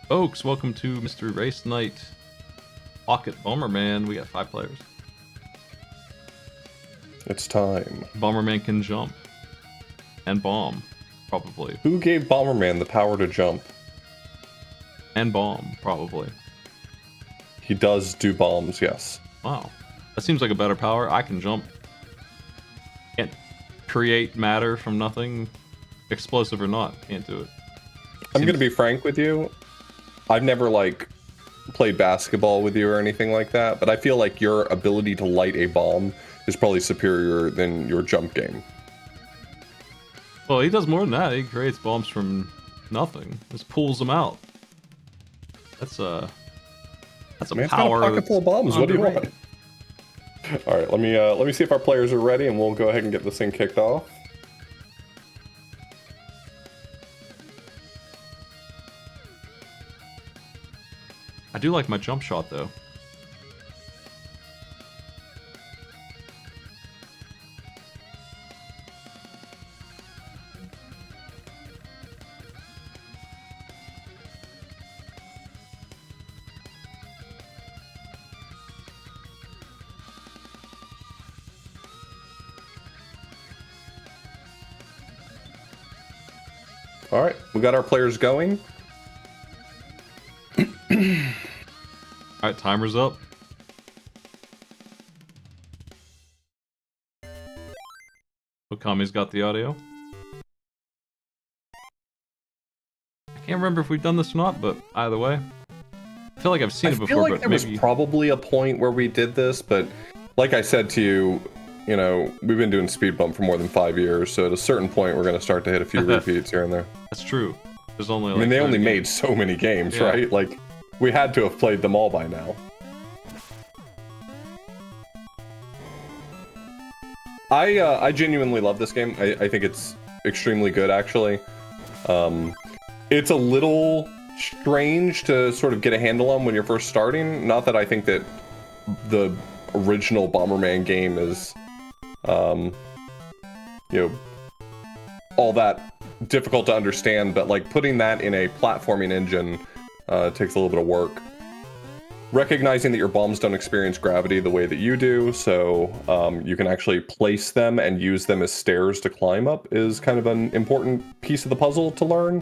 Folks, welcome to Mr. Race Night Pocket Bomberman. We got 5 players. It's time. Bomberman can jump. And bomb, probably. Who gave Bomberman the power to jump? And bomb, probably. He does do bombs, yes. Wow. That seems like a better power. I can jump. Can't create matter from nothing. Explosive or not, can't do it. I'm gonna be frank with you. I've never, played basketball with you or anything like that, but I feel like your ability to light a bomb is probably superior than your jump game. Well, he does more than that. He creates bombs from nothing. Just pulls them out. That's a Man's power. got a pocket full of bombs. What do you want? All right, let me see if our players are ready, and we'll go ahead and get this thing kicked off. I do like my jump shot, though. All right, we got our players going. Alright, timer's up. Okami's got the audio. I can't remember if we've done this or not, but either way. I feel like I've seen it before, I feel like but there maybe... was probably a point where we did this, but like I said to you, we've been doing Speed Bump for more than 5 years, so at a certain point we're going to start to hit a few repeats here and there. That's true. There's only I mean, they only made so many games, right? Like, we had to have played them all by now. I genuinely love this game. I think it's extremely good, actually. It's a little strange to sort of get a handle on when you're first starting. Not that I think that the original Bomberman game is, all that difficult to understand, but like putting that in a platforming engine takes a little bit of work. Recognizing that your bombs don't experience gravity the way that you do, so you can actually place them and use them as stairs to climb up is kind of an important piece of the puzzle to learn.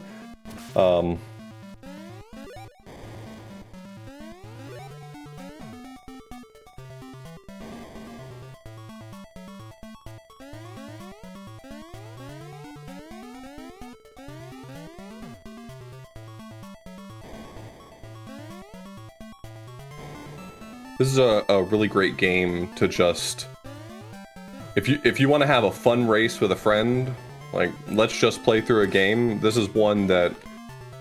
This is a really great game to just... If you want to have a fun race with a friend, like, let's just play through a game, this is one that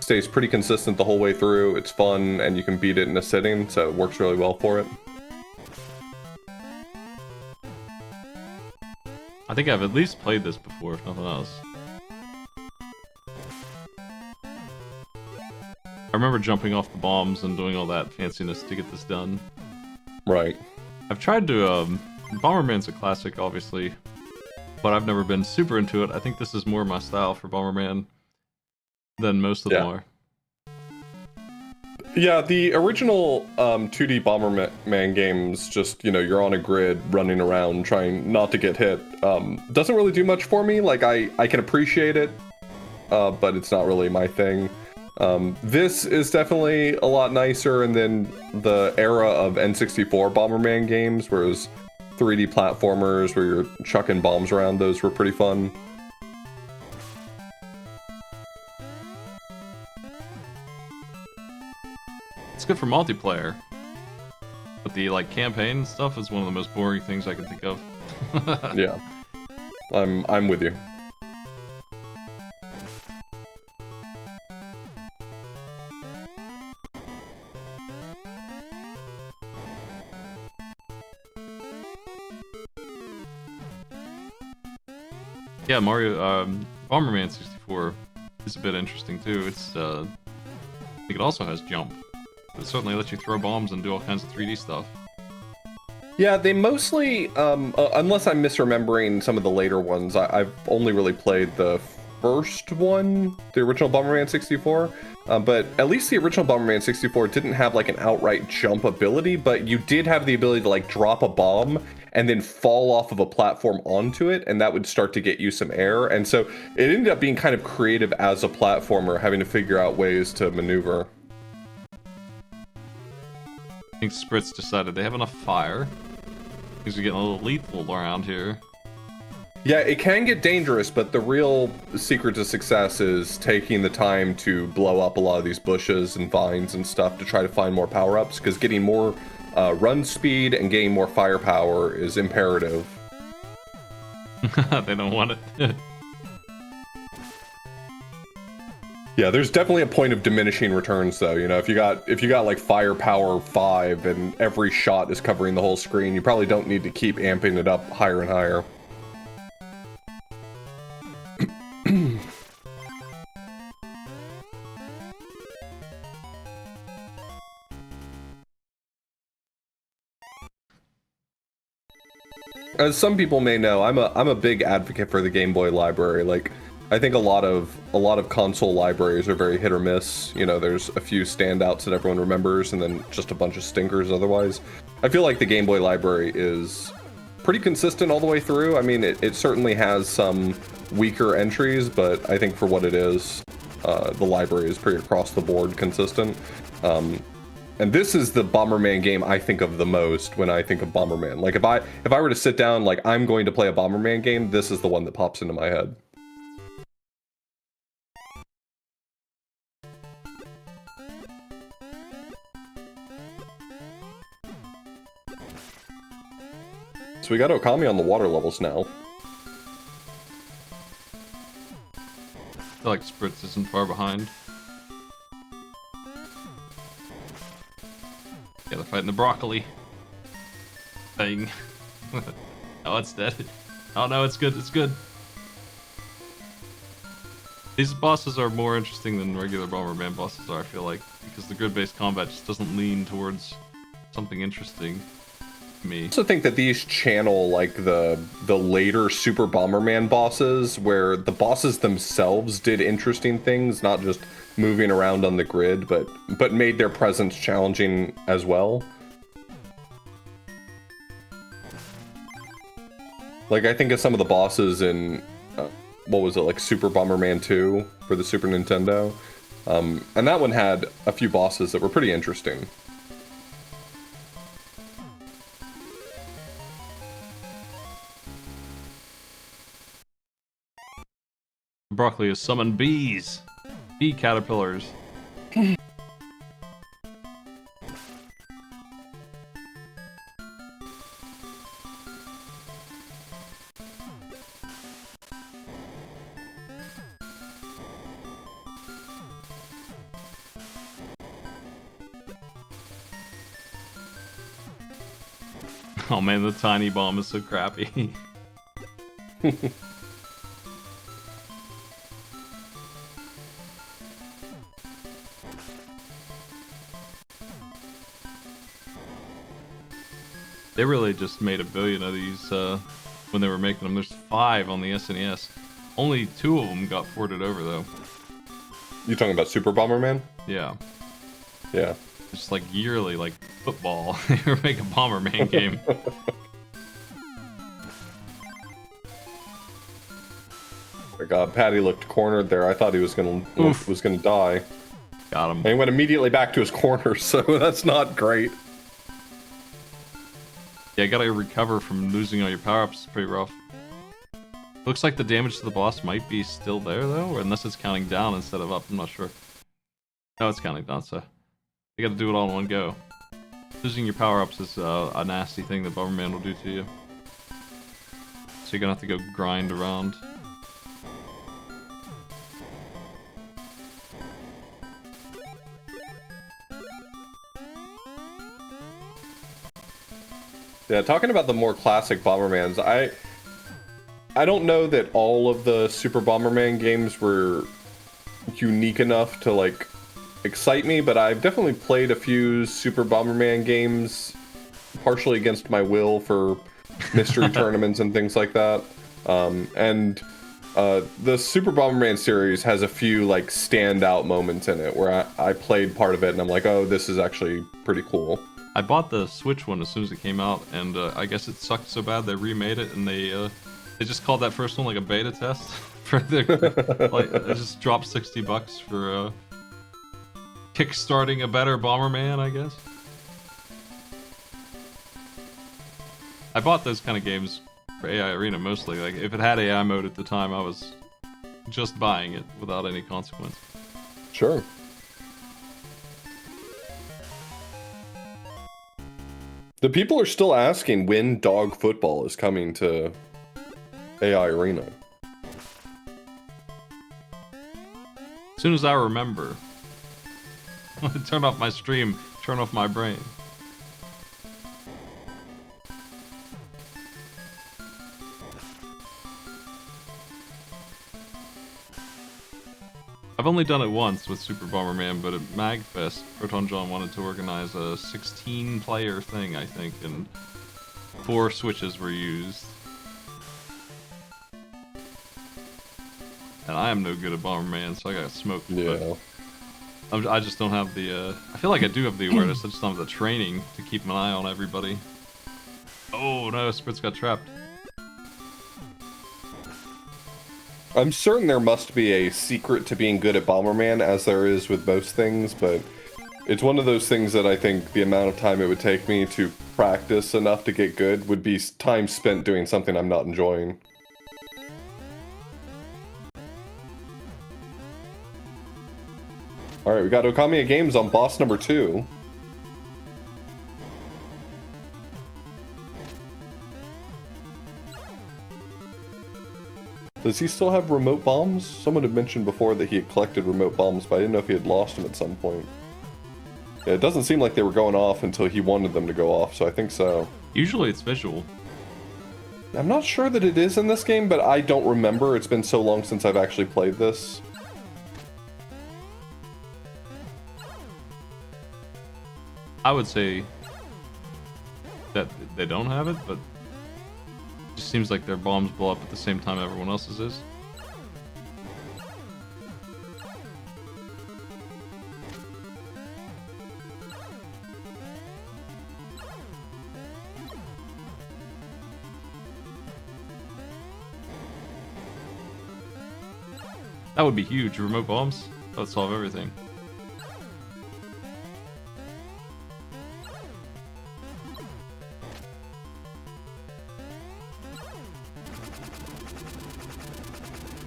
stays pretty consistent the whole way through. It's fun, and you can beat it in a sitting, so it works really well for it. I think I've at least played this before, if nothing else. I remember jumping off the bombs and doing all that fanciness to get this done. Right. I've tried to, Bomberman's a classic, obviously, but I've never been super into it. I think this is more my style for Bomberman than most of them are. Yeah, the original 2D Bomberman games, just, you're on a grid running around trying not to get hit, doesn't really do much for me. Like, I can appreciate it, but it's not really my thing. This is definitely a lot nicer, and then the era of N64 Bomberman games, where it was 3D platformers where you're chucking bombs around, those were pretty fun. It's good for multiplayer, but the campaign stuff is one of the most boring things I can think of. Yeah, I'm with you. Yeah, Bomberman 64 is a bit interesting too. It's, I think it also has jump. It certainly lets you throw bombs and do all kinds of 3D stuff. Yeah, they mostly, unless I'm misremembering some of the later ones, I've only really played the first one, the original Bomberman 64. But at least the original Bomberman 64 didn't have like an outright jump ability, but you did have the ability to like drop a bomb and then fall off of a platform onto it, and that would start to get you some air. And so it ended up being kind of creative as a platformer, having to figure out ways to maneuver. I think Spritz decided they have enough fire. Things are getting a little lethal around here. Yeah, it can get dangerous, but the real secret to success is taking the time to blow up a lot of these bushes and vines and stuff to try to find more power-ups, because getting more run speed and gaining more firepower is imperative. They don't want it. Yeah, there's definitely a point of diminishing returns, though. You know, if you got like firepower 5 and every shot is covering the whole screen, you probably don't need to keep amping it up higher and higher. As some people may know, I'm a big advocate for the Game Boy library. Like, I think a lot of console libraries are very hit or miss. You know, there's a few standouts that everyone remembers, and then just a bunch of stinkers otherwise. I feel like the Game Boy library is pretty consistent all the way through. I mean, it certainly has some weaker entries, but I think for what it is, the library is pretty across the board consistent. And this is the Bomberman game I think of the most when I think of Bomberman. Like, if I were to sit down, like, I'm going to play a Bomberman game, this is the one that pops into my head. So we got Okami on the water levels now. I feel like Spritz isn't far behind. Yeah, they're fighting the broccoli thing. Oh, it's dead. Oh no, it's good, it's good. These bosses are more interesting than regular Bomberman bosses are, I feel like, because the grid-based combat just doesn't lean towards something interesting to me. I also think that these channel like the later Super Bomberman bosses, where the bosses themselves did interesting things, not just moving around on the grid, but made their presence challenging as well. Like, I think of some of the bosses in what was it, like Super Bomberman 2 for the Super Nintendo, and that one had a few bosses that were pretty interesting. Broccoli has summoned bees! Bee caterpillars. Oh man, the tiny bomb is so crappy. They really just made a billion of these when they were making them. There's 5 on the SNES. Only 2 of them got ported over, though. You talking about Super Bomberman? Yeah. Yeah. Just like yearly, like football. They were making a Bomberman game. My God, Patty looked cornered there. I thought he was gonna die. Got him. And he went immediately back to his corner, so that's not great. Yeah, gotta recover from losing all your power-ups. It's pretty rough. Looks like the damage to the boss might be still there, though, or unless it's counting down instead of up. I'm not sure. No, it's counting down, so you gotta do it all in one go. Losing your power-ups is a nasty thing that Bomberman will do to you. So you're gonna have to go grind around. Yeah, talking about the more classic Bombermans, I don't know that all of the Super Bomberman games were unique enough to, like, excite me, but I've definitely played a few Super Bomberman games partially against my will for mystery tournaments and things like that. And The Super Bomberman series has a few like standout moments in it where I played part of it and I'm like, oh, this is actually pretty cool. I bought the Switch one as soon as it came out, and I guess it sucked so bad they remade it, and they just called that first one like a beta test for their like they just dropped $60 for kickstarting a better Bomberman, I guess. I bought those kind of games for AI Arena mostly. Like if it had AI mode at the time, I was just buying it without any consequence. Sure. The people are still asking when dog football is coming to AI Arena. As soon as I remember, turn off my stream, turn off my brain. I've only done it once with Super Bomberman, but at MagFest, Proton John wanted to organize a 16-player thing, I think, and 4 Switches were used. And I am no good at Bomberman, so I got smoked. Yeah. But I just don't have the, I feel like I do have the awareness, I just don't have the training to keep an eye on everybody. Oh no, Spritz got trapped. I'm certain there must be a secret to being good at Bomberman, as there is with most things, but it's one of those things that I think the amount of time it would take me to practice enough to get good would be time spent doing something I'm not enjoying. Alright, we got Okamiya Games on boss number 2. Does he still have remote bombs? Someone had mentioned before that he had collected remote bombs, but I didn't know if he had lost them at some point. Yeah, it doesn't seem like they were going off until he wanted them to go off, so I think so. Usually it's visual. I'm not sure that it is in this game, but I don't remember. It's been so long since I've actually played this. I would say that they don't have it, but it just seems like their bombs blow up at the same time everyone else's is. That would be huge. Remote bombs? That would solve everything.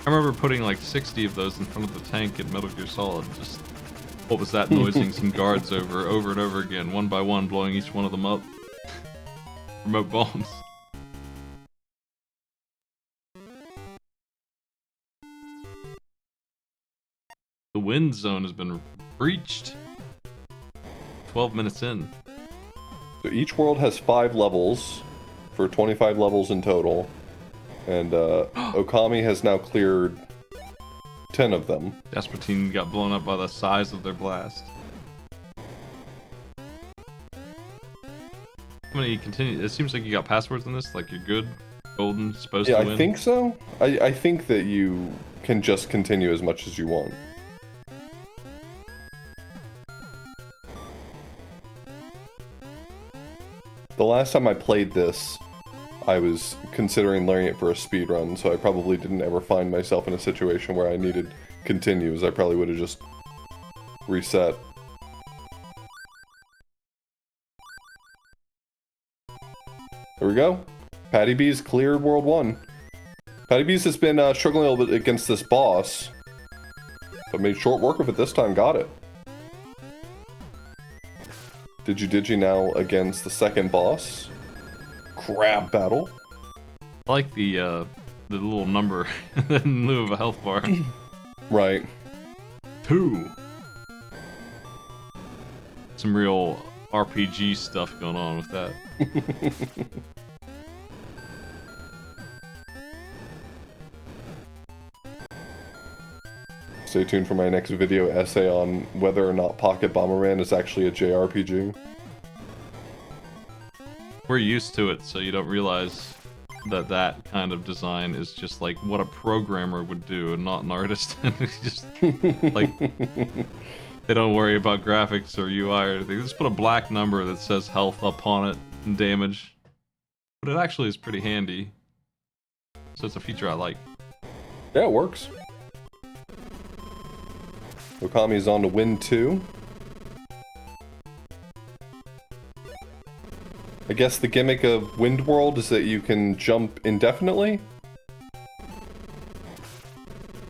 I remember putting like 60 of those in front of the tank in Metal Gear Solid. Just, what was that, noising some guards over and over again, one by one, blowing each one of them up. Remote bombs. The wind zone has been breached. 12 minutes in. So each world has 5 levels, for 25 levels in total. And Okami has now cleared 10 of them. Despertine got blown up by the size of their blast. How many continue? It seems like you got passwords in this, like you're good, golden, supposed to win. Yeah, I think so. I think that you can just continue as much as you want. The last time I played this, I was considering learning it for a speed run, so I probably didn't ever find myself in a situation where I needed continues. I probably would have just reset. There we go. Patty B's cleared World 1. Patty B's has been struggling a little bit against this boss, but made short work of it this time, got it. Digi now against the second boss. Crab battle. I like the little number in lieu of a health bar. Right. 2. Some real RPG stuff going on with that. Stay tuned for my next video essay on whether or not Pocket Bomberman is actually a JRPG. We're used to it, so you don't realize that kind of design is just like what a programmer would do and not an artist. And it's just like they don't worry about graphics or UI or anything. They just put a black number that says health upon it and damage. But it actually is pretty handy. So it's a feature I like. Yeah, it works. Okami's on to win 2. I guess the gimmick of Wind World is that you can jump indefinitely?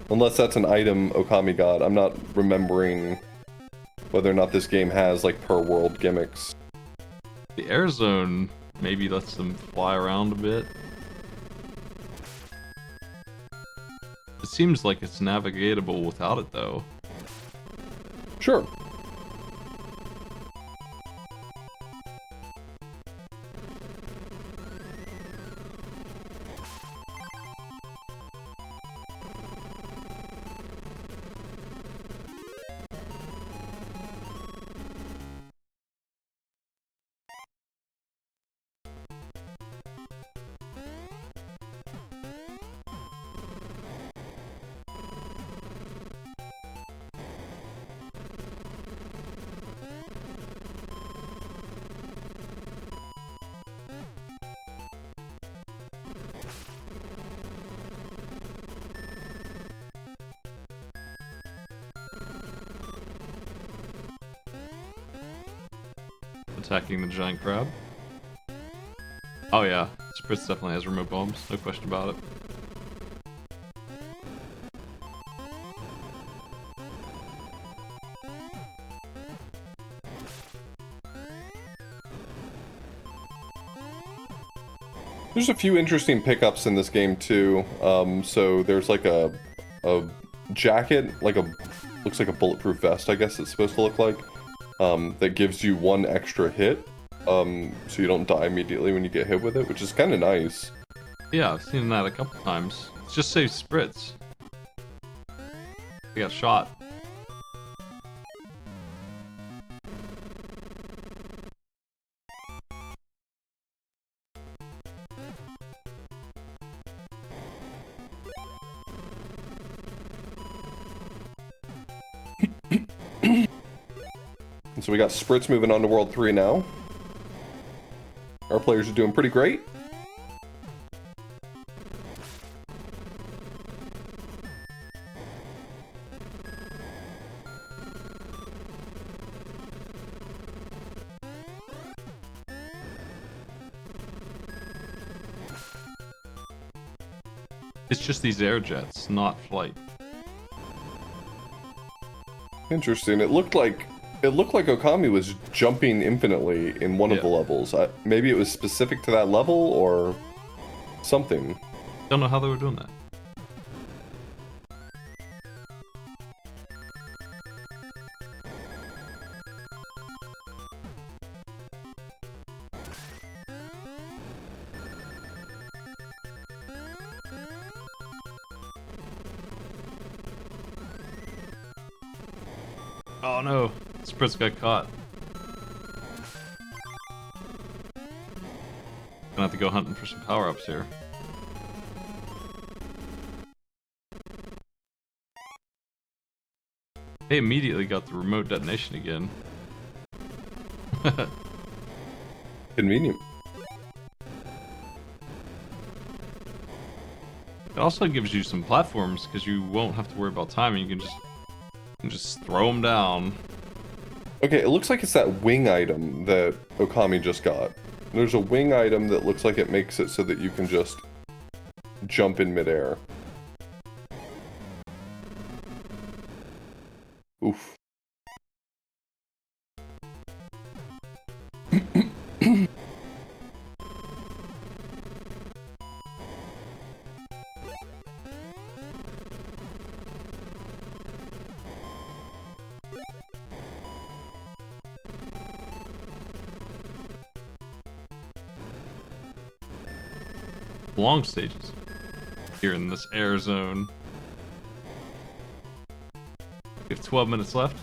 Unless that's an item Okami got. I'm not remembering whether or not this game has, like, per world gimmicks. The air zone maybe lets them fly around a bit. It seems like it's navigatable without it, though. Sure. Attacking the giant crab. Oh yeah, Spritz definitely has remote bombs, no question about it. There's a few interesting pickups in this game too. So there's like a jacket, looks like a bulletproof vest, I guess it's supposed to look like, that gives you 1 extra hit, so you don't die immediately when you get hit with it, which is kind of nice. Yeah, I've seen that a couple times. It just saves Spritz. He got shot. And so we got Spritz moving on to World 3 now. Our players are doing pretty great. It's just these air jets, not flight. Interesting. It looked like Okami was jumping infinitely in one of the levels. Maybe it was specific to that level or something. Don't know how they were doing that. Oh no, Spritz got caught. Gonna have to go hunting for some power-ups here. They immediately got the remote detonation again. Convenient. It also gives you some platforms because you won't have to worry about timing. You can just throw them down. Okay, it looks like it's that wing item that Okami just got. There's a wing item that looks like it makes it so that you can just jump in midair. Oof. Long stages here in this air zone. We have 12 minutes left.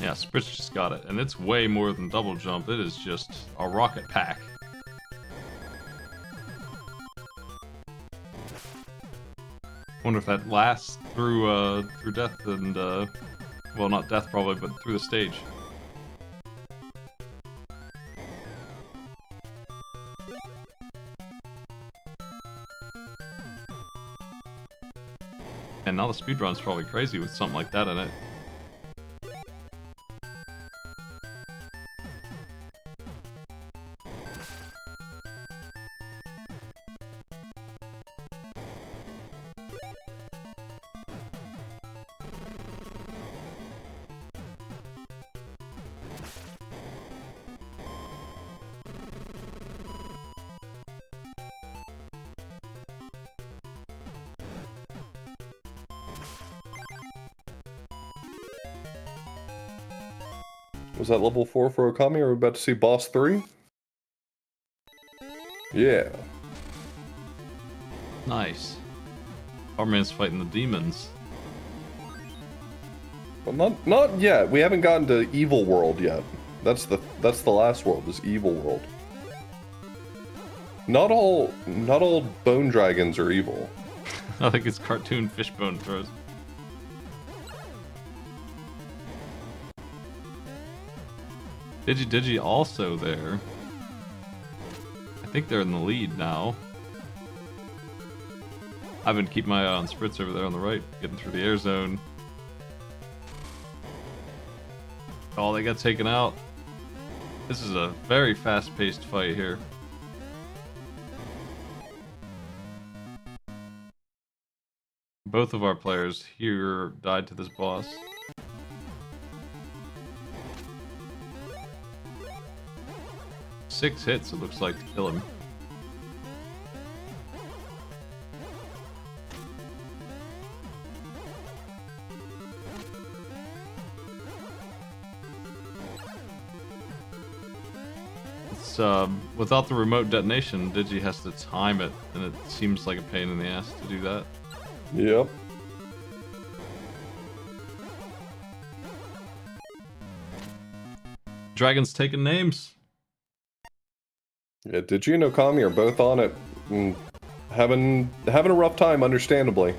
Yeah, Spritz just got it, and it's way more than double jump. It is just a rocket pack. Wonder if that lasts through death and well, not death probably, but through the stage. And now the speedrun's probably crazy with something like that in it. Was that level 4 for Okami? Are we about to see boss 3? Yeah. Nice. Bomberman's fighting the demons. Well, not yet. We haven't gotten to Evil World yet. That's the last world, is Evil World. Not all bone dragons are evil. I think it's cartoon fishbone throws. Digi also there. I think they're in the lead now. I've been keeping my eye on Spritz over there on the right, getting through the air zone. Oh, they got taken out. This is a very fast-paced fight here. Both of our players here died to this boss. Six hits, it looks like, to kill him. It's, without the remote detonation, Digi has to time it, and it seems like a pain in the ass to do that. Yep. Dragons taking names. Yeah, Digi and Okami are both on it. And having a rough time, understandably.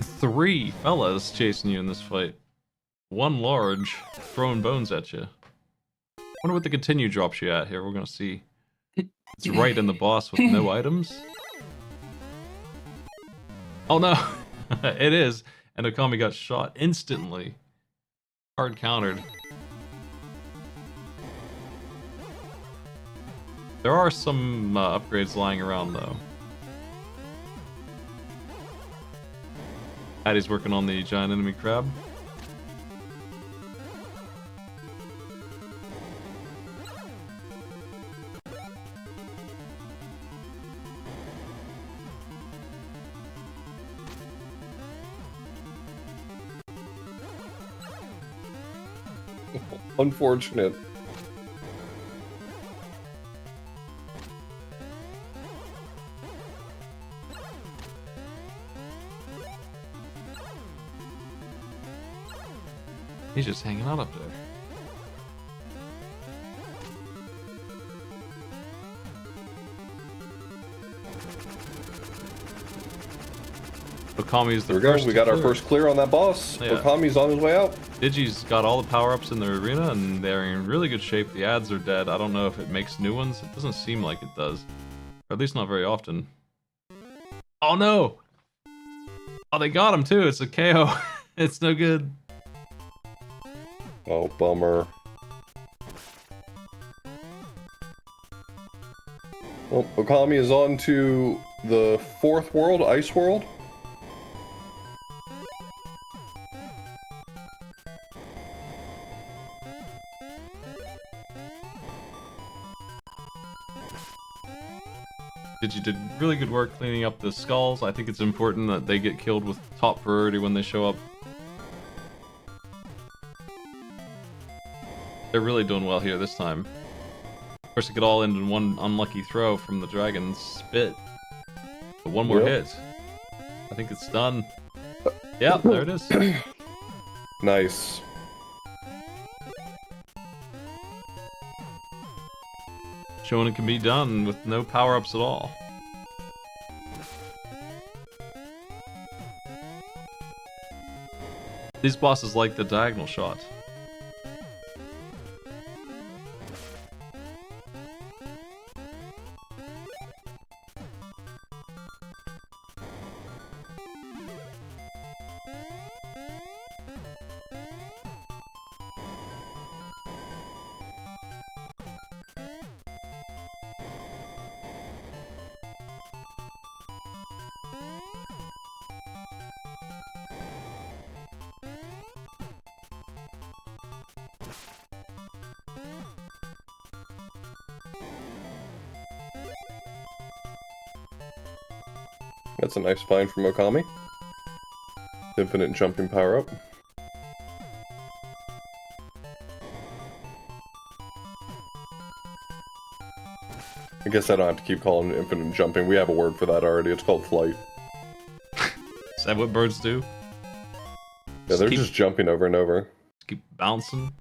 3 fellas chasing you in this fight. 1 large, throwing bones at you. Wonder what the continue drops you at here. We're gonna see. It's right in the boss with no items. Oh no! It is! And Okami got shot instantly. Hard countered. There are some upgrades lying around though. Addie's working on the giant enemy crab. Unfortunate. He's just hanging out up there. Okami's the There we go. first We to got our clear. first clear on that boss. Yeah. Okami's on his way out. Digi's got all the power-ups in the arena, and they're in really good shape. The ads are dead. I don't know if it makes new ones. It doesn't seem like it does. Or at least not very often. Oh no! Oh, they got him too. It's a KO. It's no good. Oh, bummer. Well, Okami is on to the 4th world, Ice World. Digi did really good work cleaning up the skulls. I think it's important that they get killed with top priority when they show up. They're really doing well here this time. Of course, it could all end in one unlucky throw from the dragon's spit. But one more hit. I think it's done. Yeah, there it is. Nice. Showing it can be done with no power-ups at all. These bosses like the diagonal shot. That's a nice find from Okami. Infinite jumping power-up. I guess I don't have to keep calling it infinite jumping. We have a word for that already. It's called flight. Is that what birds do? Yeah, they're just jumping over and over. Keep bouncing.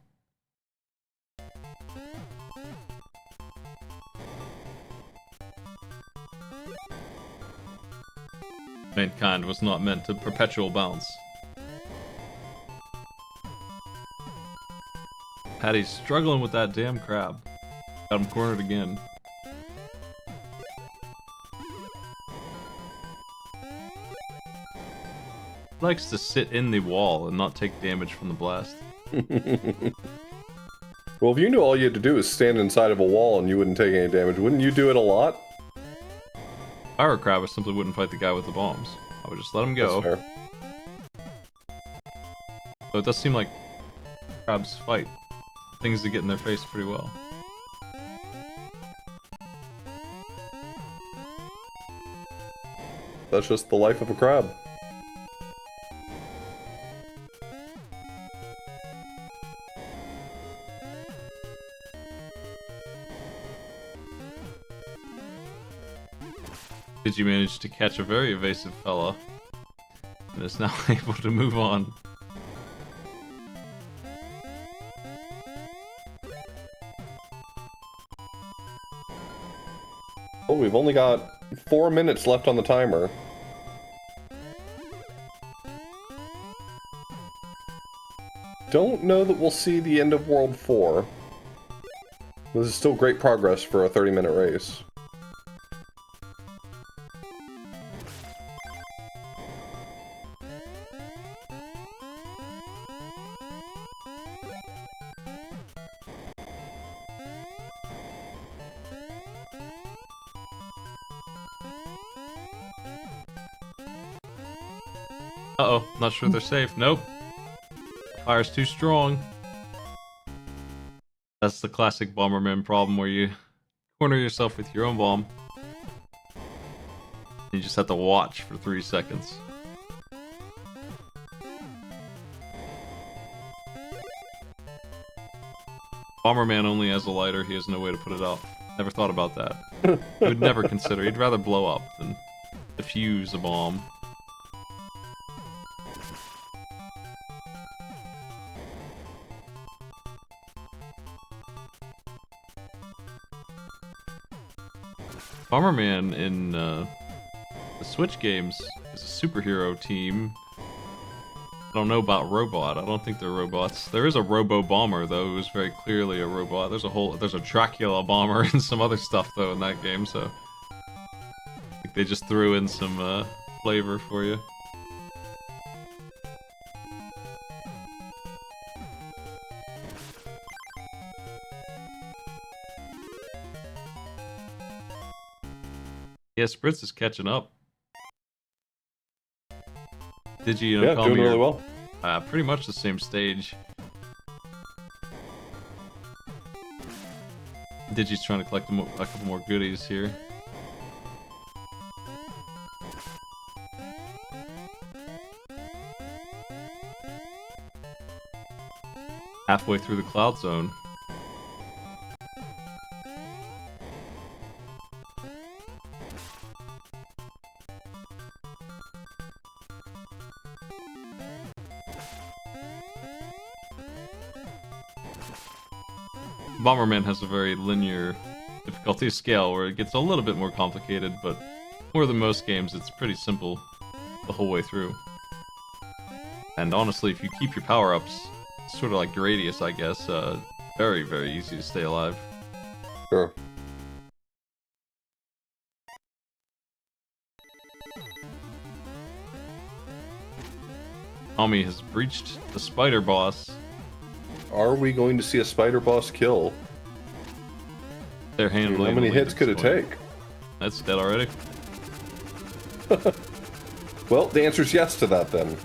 Mankind was not meant to perpetual bounce. Patty's struggling with that damn crab. Got him cornered again. Likes to sit in the wall and not take damage from the blast. Well, if you knew all you had to do was stand inside of a wall and you wouldn't take any damage, wouldn't you do it a lot? Fire crab, I simply wouldn't fight the guy with the bombs. I would just let him go. That's fair. So it does seem like crabs fight things that get in their face pretty well. That's just the life of a crab. Did you manage to catch a very evasive fella and is now able to move on? Oh, we've only got 4 minutes left on the timer. Don't know that we'll see the end of World 4. This is still great progress for a 30-minute race. Uh-oh, not sure they're safe. Nope. Fire's too strong. That's the classic Bomberman problem where you corner yourself with your own bomb. You just have to watch for 3 seconds. Bomberman only has a lighter, he has no way to put it out. Never thought about that. He would never consider, he'd rather blow up than defuse a bomb. Bomberman in the Switch games is a superhero team. I don't know about robot. I don't think they're robots. There is a Robo Bomber though, who's very clearly a robot. There's a Dracula Bomber and some other stuff though in that game, so I think they just threw in some flavor for you. Yeah, Spritz is catching up. Digi and Yeah, doing really well. Pretty much the same stage. Digi's trying to collect a couple more goodies here. Halfway through the cloud zone. Bomberman has a very linear difficulty scale where it gets a little bit more complicated, but more than most games, it's pretty simple the whole way through. And honestly, if you keep your power-ups, sort of like Gradius, I guess, very, very easy to stay alive. Sure. Tommy has breached the spider boss. Are we going to see a spider boss kill? They're handling. How many hits could it take? That's dead already. Well, the answer is yes to that then.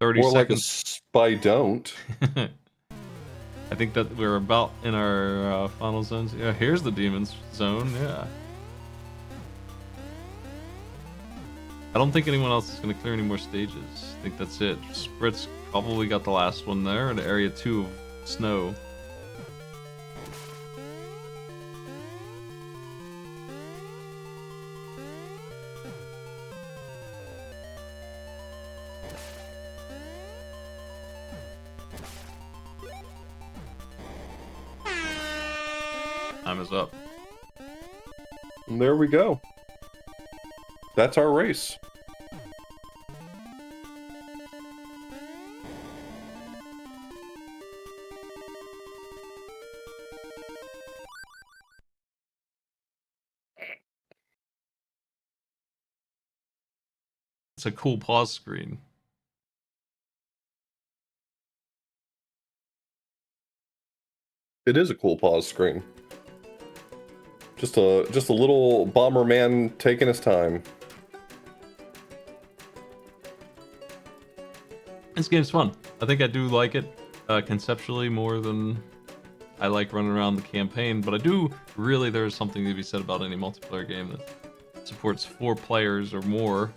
More like a spy don't. I think that we're about in our final zones. Yeah, here's the demon's zone. Yeah. I don't think anyone else is going to clear any more stages. I think that's it. Spritz probably got the last one there in Area 2 of Snow. Time is up. And there we go. That's our race. It's a cool pause screen. It is a cool pause screen. Just a little Bomberman taking his time. This game's fun. I think I do like it conceptually more than I like running around the campaign, but I do really, there's something to be said about any multiplayer game that supports 4 players or more,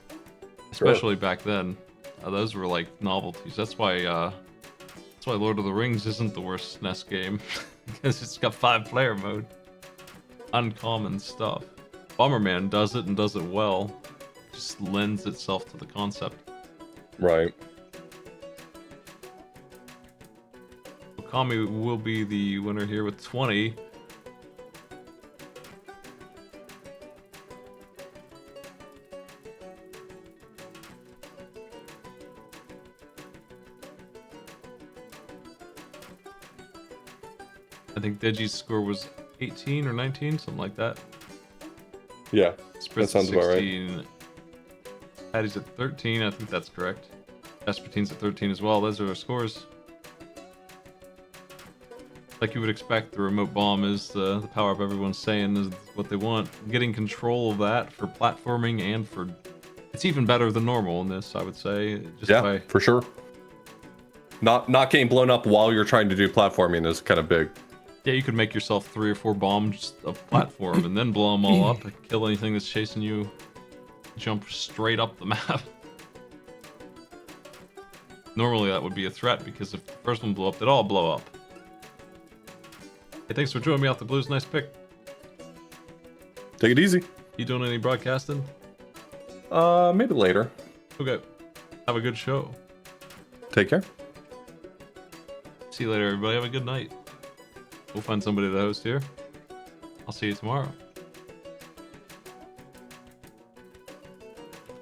especially back then. Those were like novelties. That's why Lord of the Rings isn't the worst SNES game, because it's got 5-player mode. Uncommon stuff. Bomberman does it and does it well. Just lends itself to the concept. Right. Okami will be the winner here with 20. I think Digi's score was 18 or 19, something like that. Yeah, Spritz that sounds about right. Patty's at 13, I think that's correct. Vespertine's at 13 as well. Those are our scores. Like you would expect, the remote bomb is the power-up everyone's saying is what they want. Getting control of that for platforming and for... It's even better than normal in this, I would say. Just yeah, for sure. Not getting blown up while you're trying to do platforming is kind of big. Yeah, you could make yourself 3 or 4 bombs of platform and then blow them all up, kill anything that's chasing you, jump straight up the map. Normally that would be a threat, because if the first one blew up, they'd all blow up. Hey, thanks for joining me off the Blues. Nice pick. Take it easy. You doing any broadcasting? Maybe later. Okay. Have a good show. Take care. See you later, everybody. Have a good night. We'll find somebody to host here. I'll see you tomorrow.